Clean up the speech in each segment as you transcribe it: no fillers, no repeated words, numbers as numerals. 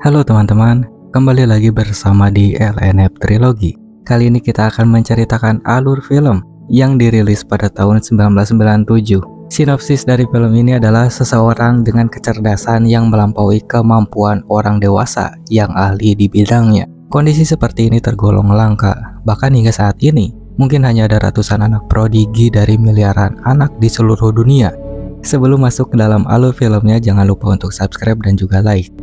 Halo teman-teman, kembali lagi bersama di LNF Trilogy. Kali ini kita akan menceritakan alur film yang dirilis pada tahun 1997. Sinopsis dari film ini adalah seseorang dengan kecerdasan yang melampaui kemampuan orang dewasa yang ahli di bidangnya. Kondisi seperti ini tergolong langka, bahkan hingga saat ini mungkin hanya ada ratusan anak prodigi dari miliaran anak di seluruh dunia. Sebelum masuk ke dalam alur filmnya, jangan lupa untuk subscribe dan juga like.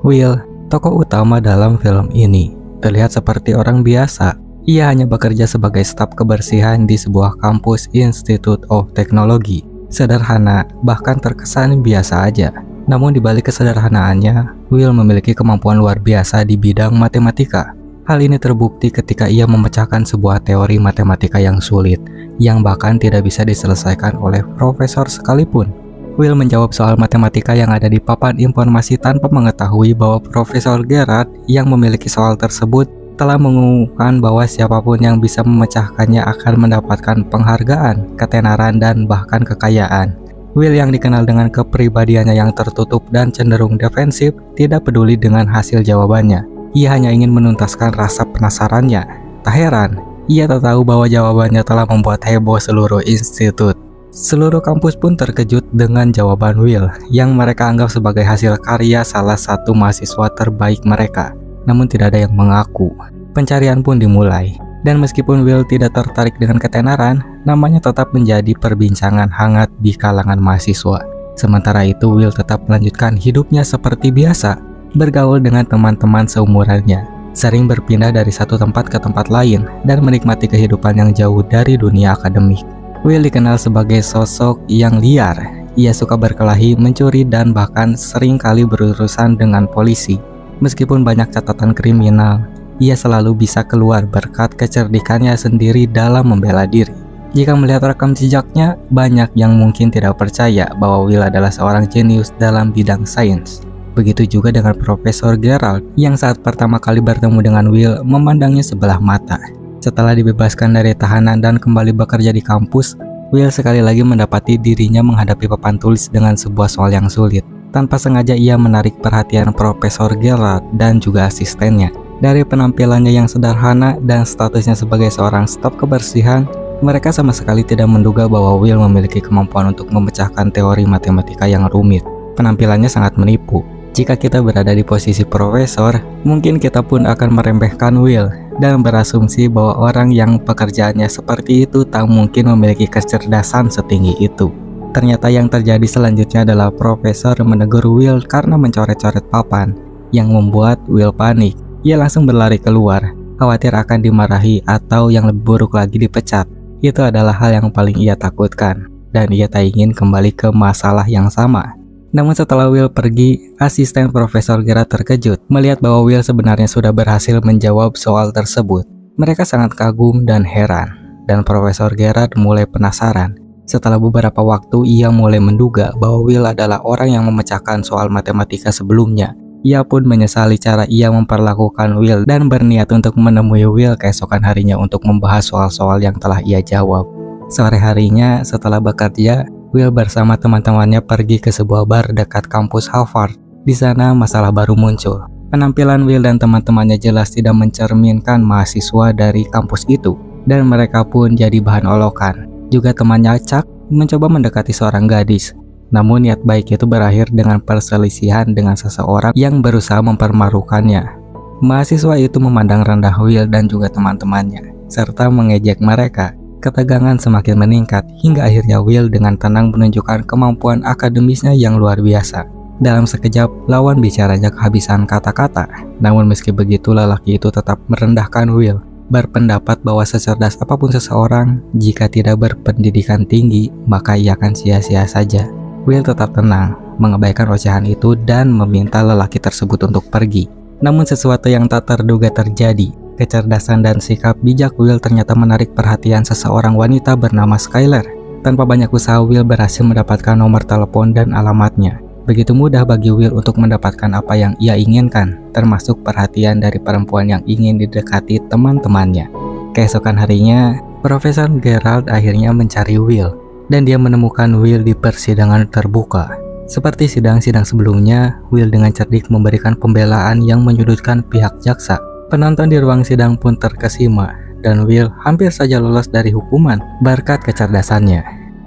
Will, tokoh utama dalam film ini, terlihat seperti orang biasa. Ia hanya bekerja sebagai staf kebersihan di sebuah kampus Institute of Technology. Sederhana, bahkan terkesan biasa aja. Namun di balik kesederhanaannya, Will memiliki kemampuan luar biasa di bidang matematika. Hal ini terbukti ketika ia memecahkan sebuah teori matematika yang sulit, yang bahkan tidak bisa diselesaikan oleh profesor sekalipun. Will menjawab soal matematika yang ada di papan informasi tanpa mengetahui bahwa Profesor Gerard yang memiliki soal tersebut telah mengumumkan bahwa siapapun yang bisa memecahkannya akan mendapatkan penghargaan, ketenaran, dan bahkan kekayaan. Will yang dikenal dengan kepribadiannya yang tertutup dan cenderung defensif tidak peduli dengan hasil jawabannya. Ia hanya ingin menuntaskan rasa penasarannya. Tak heran, ia tak tahu bahwa jawabannya telah membuat heboh seluruh institut. Seluruh kampus pun terkejut dengan jawaban Will yang mereka anggap sebagai hasil karya salah satu mahasiswa terbaik mereka. Namun tidak ada yang mengaku. Pencarian pun dimulai. Dan meskipun Will tidak tertarik dengan ketenaran, namanya tetap menjadi perbincangan hangat di kalangan mahasiswa. Sementara itu Will tetap melanjutkan hidupnya seperti biasa, bergaul dengan teman-teman seumurannya, sering berpindah dari satu tempat ke tempat lain, dan menikmati kehidupan yang jauh dari dunia akademik. Will dikenal sebagai sosok yang liar. Ia suka berkelahi, mencuri, dan bahkan sering kali berurusan dengan polisi. Meskipun banyak catatan kriminal, ia selalu bisa keluar berkat kecerdikannya sendiri dalam membela diri. Jika melihat rekam jejaknya, banyak yang mungkin tidak percaya bahwa Will adalah seorang jenius dalam bidang sains. Begitu juga dengan Profesor Gerald yang saat pertama kali bertemu dengan Will memandangnya sebelah mata. Setelah dibebaskan dari tahanan dan kembali bekerja di kampus, Will sekali lagi mendapati dirinya menghadapi papan tulis dengan sebuah soal yang sulit. Tanpa sengaja ia menarik perhatian Profesor Gerard dan juga asistennya. Dari penampilannya yang sederhana dan statusnya sebagai seorang staf kebersihan, mereka sama sekali tidak menduga bahwa Will memiliki kemampuan untuk memecahkan teori matematika yang rumit. Penampilannya sangat menipu. Jika kita berada di posisi profesor, mungkin kita pun akan meremehkan Will dan berasumsi bahwa orang yang pekerjaannya seperti itu tak mungkin memiliki kecerdasan setinggi itu. Ternyata yang terjadi selanjutnya adalah profesor menegur Will karena mencoret-coret papan, yang membuat Will panik. Ia langsung berlari keluar, khawatir akan dimarahi atau yang lebih buruk lagi dipecat. Itu adalah hal yang paling ia takutkan, dan ia tak ingin kembali ke masalah yang sama. Namun setelah Will pergi, asisten Profesor Gerard terkejut melihat bahwa Will sebenarnya sudah berhasil menjawab soal tersebut. Mereka sangat kagum dan heran, dan Profesor Gerard mulai penasaran. Setelah beberapa waktu, ia mulai menduga bahwa Will adalah orang yang memecahkan soal matematika sebelumnya. Ia pun menyesali cara ia memperlakukan Will dan berniat untuk menemui Will keesokan harinya untuk membahas soal-soal yang telah ia jawab. Sore harinya setelah bekerja, Will bersama teman-temannya pergi ke sebuah bar dekat kampus Harvard. Di sana masalah baru muncul. Penampilan Will dan teman-temannya jelas tidak mencerminkan mahasiswa dari kampus itu, dan mereka pun jadi bahan olokan. Juga temannya Chuck mencoba mendekati seorang gadis. Namun niat baik itu berakhir dengan perselisihan dengan seseorang yang berusaha mempermarukannya. Mahasiswa itu memandang rendah Will dan juga teman-temannya, serta mengejek mereka. Ketegangan semakin meningkat hingga akhirnya Will dengan tenang menunjukkan kemampuan akademisnya yang luar biasa. Dalam sekejap, lawan bicaranya kehabisan kata-kata. Namun meski begitu, lelaki itu tetap merendahkan Will, berpendapat bahwa secerdas apapun seseorang, jika tidak berpendidikan tinggi, maka ia akan sia-sia saja. Will tetap tenang, mengabaikan ocehan itu dan meminta lelaki tersebut untuk pergi. Namun sesuatu yang tak terduga terjadi. Kecerdasan dan sikap bijak Will ternyata menarik perhatian seseorang wanita bernama Skyler. Tanpa banyak usaha, Will berhasil mendapatkan nomor telepon dan alamatnya. Begitu mudah bagi Will untuk mendapatkan apa yang ia inginkan, termasuk perhatian dari perempuan yang ingin didekati teman-temannya. Keesokan harinya, Profesor Gerald akhirnya mencari Will. dan dia menemukan Will di persidangan terbuka. Seperti sidang-sidang sebelumnya, Will dengan cerdik memberikan pembelaan yang menyudutkan pihak jaksa. Penonton di ruang sidang pun terkesima, dan Will hampir saja lolos dari hukuman berkat kecerdasannya.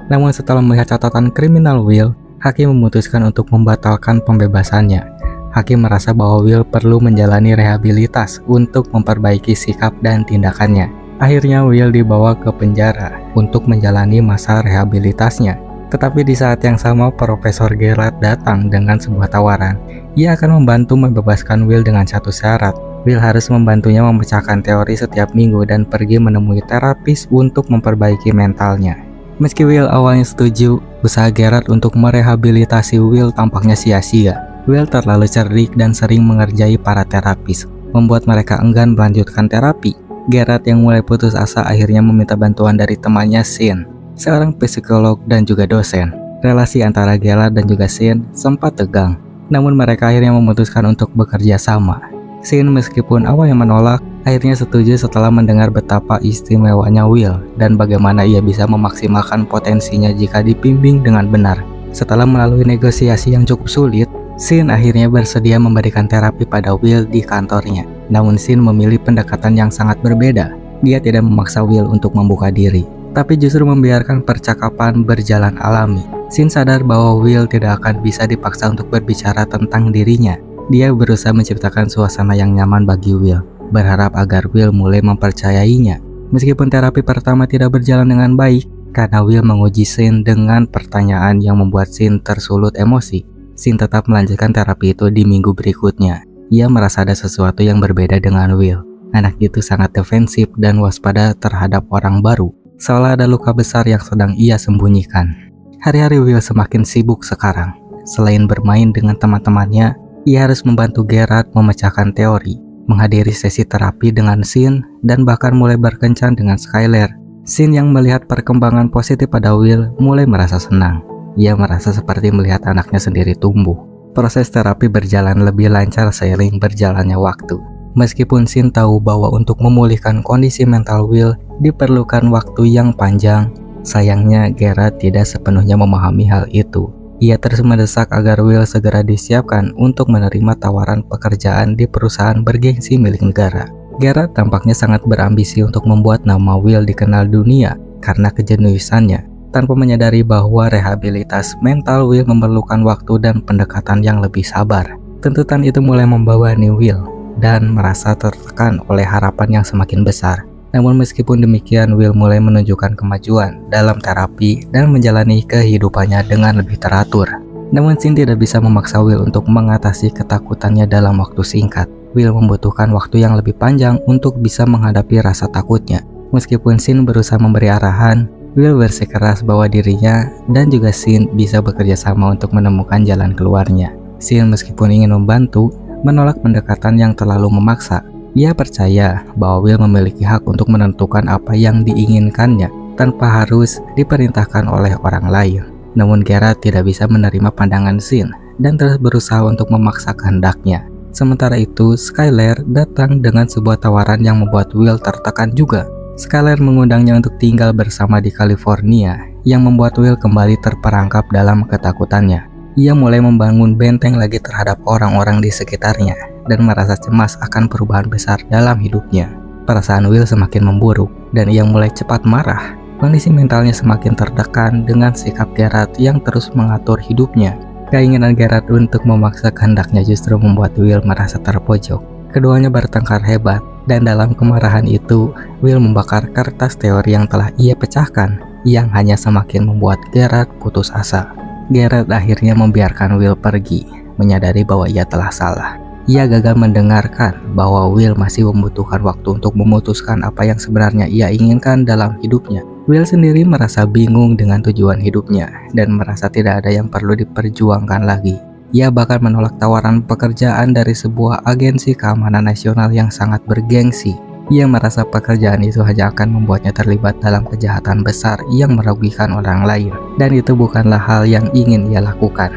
Namun setelah melihat catatan kriminal Will, hakim memutuskan untuk membatalkan pembebasannya. Hakim merasa bahwa Will perlu menjalani rehabilitas untuk memperbaiki sikap dan tindakannya. Akhirnya Will dibawa ke penjara untuk menjalani masa rehabilitasnya. Tetapi di saat yang sama, Profesor Gerard datang dengan sebuah tawaran. Ia akan membantu membebaskan Will dengan satu syarat. Will harus membantunya memecahkan teori setiap minggu dan pergi menemui terapis untuk memperbaiki mentalnya. Meski Will awalnya setuju, usaha Gerard untuk merehabilitasi Will tampaknya sia-sia. Will terlalu cerdik dan sering mengerjai para terapis, membuat mereka enggan melanjutkan terapi. Gerard yang mulai putus asa akhirnya meminta bantuan dari temannya Sean, seorang psikolog dan juga dosen. Relasi antara Gerard dan juga Sean sempat tegang, namun mereka akhirnya memutuskan untuk bekerja sama. Sean meskipun awalnya menolak, akhirnya setuju setelah mendengar betapa istimewanya Will dan bagaimana ia bisa memaksimalkan potensinya jika dibimbing dengan benar. Setelah melalui negosiasi yang cukup sulit, Sean akhirnya bersedia memberikan terapi pada Will di kantornya. Namun Sean memilih pendekatan yang sangat berbeda. Dia tidak memaksa Will untuk membuka diri, tapi justru membiarkan percakapan berjalan alami. Sean sadar bahwa Will tidak akan bisa dipaksa untuk berbicara tentang dirinya. Dia berusaha menciptakan suasana yang nyaman bagi Will, berharap agar Will mulai mempercayainya. Meskipun terapi pertama tidak berjalan dengan baik, karena Will menguji Sean dengan pertanyaan yang membuat Sean tersulut emosi, Sean tetap melanjutkan terapi itu di minggu berikutnya. Ia merasa ada sesuatu yang berbeda dengan Will. Anak itu sangat defensif dan waspada terhadap orang baru, seolah ada luka besar yang sedang ia sembunyikan. Hari-hari Will semakin sibuk sekarang. Selain bermain dengan teman-temannya, ia harus membantu Gerard memecahkan teori, menghadiri sesi terapi dengan Sean, dan bahkan mulai berkencan dengan Skyler. Sean yang melihat perkembangan positif pada Will mulai merasa senang. Ia merasa seperti melihat anaknya sendiri tumbuh. Proses terapi berjalan lebih lancar seiring berjalannya waktu. Meskipun Sean tahu bahwa untuk memulihkan kondisi mental Will diperlukan waktu yang panjang, sayangnya Gerard tidak sepenuhnya memahami hal itu. Ia terus mendesak agar Will segera disiapkan untuk menerima tawaran pekerjaan di perusahaan bergengsi milik negara. Gerard tampaknya sangat berambisi untuk membuat nama Will dikenal dunia karena kejeniusannya, tanpa menyadari bahwa rehabilitas mental Will memerlukan waktu dan pendekatan yang lebih sabar. Tuntutan itu mulai membebani Will dan merasa tertekan oleh harapan yang semakin besar. Namun meskipun demikian, Will mulai menunjukkan kemajuan dalam terapi dan menjalani kehidupannya dengan lebih teratur. Namun Sean tidak bisa memaksa Will untuk mengatasi ketakutannya dalam waktu singkat. Will membutuhkan waktu yang lebih panjang untuk bisa menghadapi rasa takutnya. Meskipun Sean berusaha memberi arahan, Will bersikeras bahwa dirinya dan juga Sean bisa bekerja sama untuk menemukan jalan keluarnya. Sean meskipun ingin membantu, menolak pendekatan yang terlalu memaksa. Ia percaya bahwa Will memiliki hak untuk menentukan apa yang diinginkannya tanpa harus diperintahkan oleh orang lain. Namun Gerard tidak bisa menerima pandangan Sean dan terus berusaha untuk memaksa kehendaknya. Sementara itu, Skyler datang dengan sebuah tawaran yang membuat Will tertekan juga. Skyler mengundangnya untuk tinggal bersama di California, yang membuat Will kembali terperangkap dalam ketakutannya. Ia mulai membangun benteng lagi terhadap orang-orang di sekitarnya dan merasa cemas akan perubahan besar dalam hidupnya. Perasaan Will semakin memburuk dan ia mulai cepat marah. Kondisi mentalnya semakin tertekan dengan sikap Gerard yang terus mengatur hidupnya. Keinginan Gerard untuk memaksa kehendaknya justru membuat Will merasa terpojok. Keduanya bertengkar hebat dan dalam kemarahan itu, Will membakar kertas teori yang telah ia pecahkan, yang hanya semakin membuat Gerard putus asa. Gerard akhirnya membiarkan Will pergi, menyadari bahwa ia telah salah. Ia gagal mendengarkan bahwa Will masih membutuhkan waktu untuk memutuskan apa yang sebenarnya ia inginkan dalam hidupnya. Will sendiri merasa bingung dengan tujuan hidupnya dan merasa tidak ada yang perlu diperjuangkan lagi. Ia bahkan menolak tawaran pekerjaan dari sebuah agensi keamanan nasional yang sangat bergengsi. Ia merasa pekerjaan itu hanya akan membuatnya terlibat dalam kejahatan besar yang merugikan orang lain, dan itu bukanlah hal yang ingin ia lakukan.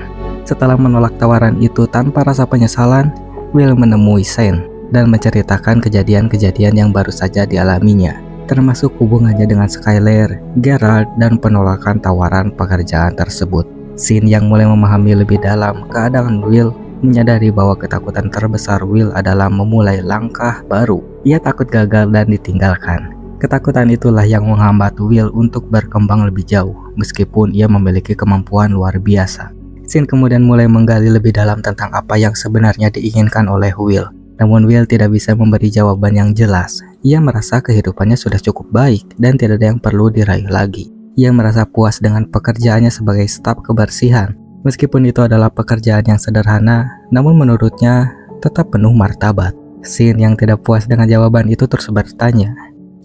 Setelah menolak tawaran itu tanpa rasa penyesalan, Will menemui Sean dan menceritakan kejadian-kejadian yang baru saja dialaminya. termasuk hubungannya dengan Skyler, Geralt, dan penolakan tawaran pekerjaan tersebut. Sin yang mulai memahami lebih dalam keadaan Will menyadari bahwa ketakutan terbesar Will adalah memulai langkah baru. Ia takut gagal dan ditinggalkan. Ketakutan itulah yang menghambat Will untuk berkembang lebih jauh, meskipun ia memiliki kemampuan luar biasa. Sin kemudian mulai menggali lebih dalam tentang apa yang sebenarnya diinginkan oleh Will. Namun Will tidak bisa memberi jawaban yang jelas. Ia merasa kehidupannya sudah cukup baik dan tidak ada yang perlu diraih lagi. Ia merasa puas dengan pekerjaannya sebagai staf kebersihan. Meskipun itu adalah pekerjaan yang sederhana, namun menurutnya tetap penuh martabat. Sin yang tidak puas dengan jawaban itu terus bertanya,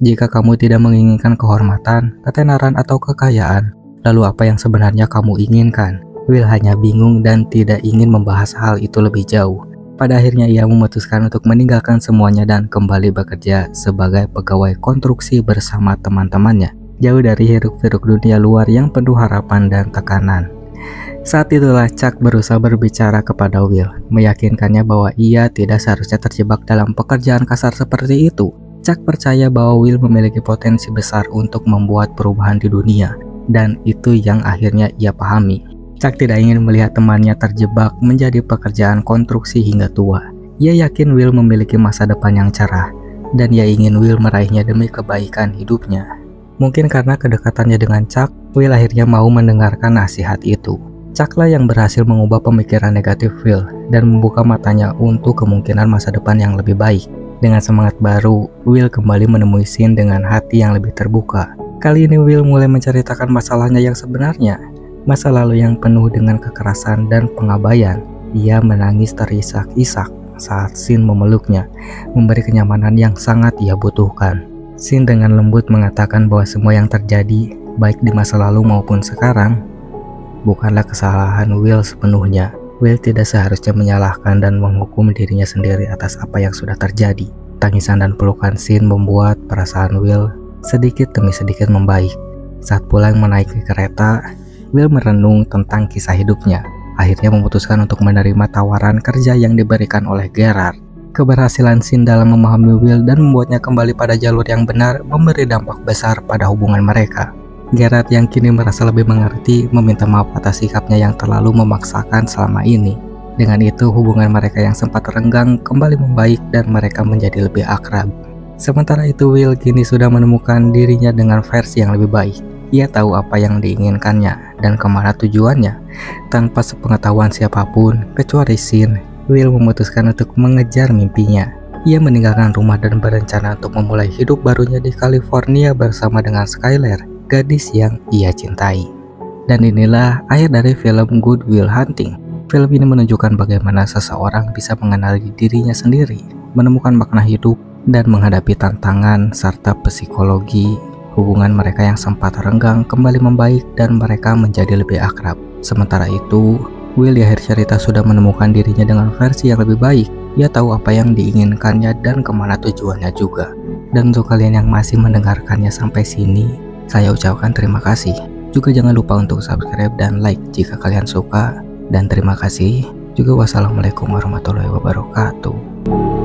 "Jika kamu tidak menginginkan kehormatan, ketenaran, atau kekayaan, lalu apa yang sebenarnya kamu inginkan?" Will hanya bingung dan tidak ingin membahas hal itu lebih jauh. Pada akhirnya ia memutuskan untuk meninggalkan semuanya dan kembali bekerja sebagai pegawai konstruksi bersama teman-temannya, jauh dari hiruk-pikuk dunia luar yang penuh harapan dan tekanan. Saat itulah Chuck berusaha berbicara kepada Will, meyakinkannya bahwa ia tidak seharusnya terjebak dalam pekerjaan kasar seperti itu. Chuck percaya bahwa Will memiliki potensi besar untuk membuat perubahan di dunia, dan itu yang akhirnya ia pahami. Chuck tidak ingin melihat temannya terjebak menjadi pekerjaan konstruksi hingga tua. Ia yakin Will memiliki masa depan yang cerah, dan ia ingin Will meraihnya demi kebaikan hidupnya. Mungkin karena kedekatannya dengan Chuck, Will akhirnya mau mendengarkan nasihat itu. Chuck lah yang berhasil mengubah pemikiran negatif Will dan membuka matanya untuk kemungkinan masa depan yang lebih baik. Dengan semangat baru, Will kembali menemui Sin dengan hati yang lebih terbuka. Kali ini Will mulai menceritakan masalahnya yang sebenarnya. Masa lalu yang penuh dengan kekerasan dan pengabaian. Ia menangis terisak-isak saat Sin memeluknya, memberi kenyamanan yang sangat ia butuhkan. Sin dengan lembut mengatakan bahwa semua yang terjadi, baik di masa lalu maupun sekarang, bukanlah kesalahan Will sepenuhnya. Will tidak seharusnya menyalahkan dan menghukum dirinya sendiri atas apa yang sudah terjadi. Tangisan dan pelukan Sin membuat perasaan Will sedikit demi sedikit membaik. Saat pulang menaiki kereta, Will merenung tentang kisah hidupnya. Akhirnya memutuskan untuk menerima tawaran kerja yang diberikan oleh Geralt. Keberhasilan Sin dalam memahami Will dan membuatnya kembali pada jalur yang benar memberi dampak besar pada hubungan mereka. Geralt yang kini merasa lebih mengerti meminta maaf atas sikapnya yang terlalu memaksakan selama ini. Dengan itu hubungan mereka yang sempat renggang kembali membaik dan mereka menjadi lebih akrab. Sementara itu Will kini sudah menemukan dirinya dengan versi yang lebih baik. Ia tahu apa yang diinginkannya dan kemana tujuannya. Tanpa sepengetahuan siapapun kecuali Sin, Will memutuskan untuk mengejar mimpinya. Ia meninggalkan rumah dan berencana untuk memulai hidup barunya di California bersama dengan Skyler, gadis yang ia cintai. Dan inilah akhir dari film Good Will Hunting. Film ini menunjukkan bagaimana seseorang bisa mengenali dirinya sendiri, menemukan makna hidup, dan menghadapi tantangan serta psikologi. Hubungan mereka yang sempat renggang kembali membaik dan mereka menjadi lebih akrab. Sementara itu, Will di akhir cerita sudah menemukan dirinya dengan versi yang lebih baik. Ia tahu apa yang diinginkannya dan kemana tujuannya juga. Dan untuk kalian yang masih mendengarkannya sampai sini, saya ucapkan terima kasih. Juga jangan lupa untuk subscribe dan like jika kalian suka. Dan terima kasih. Juga wassalamualaikum warahmatullahi wabarakatuh.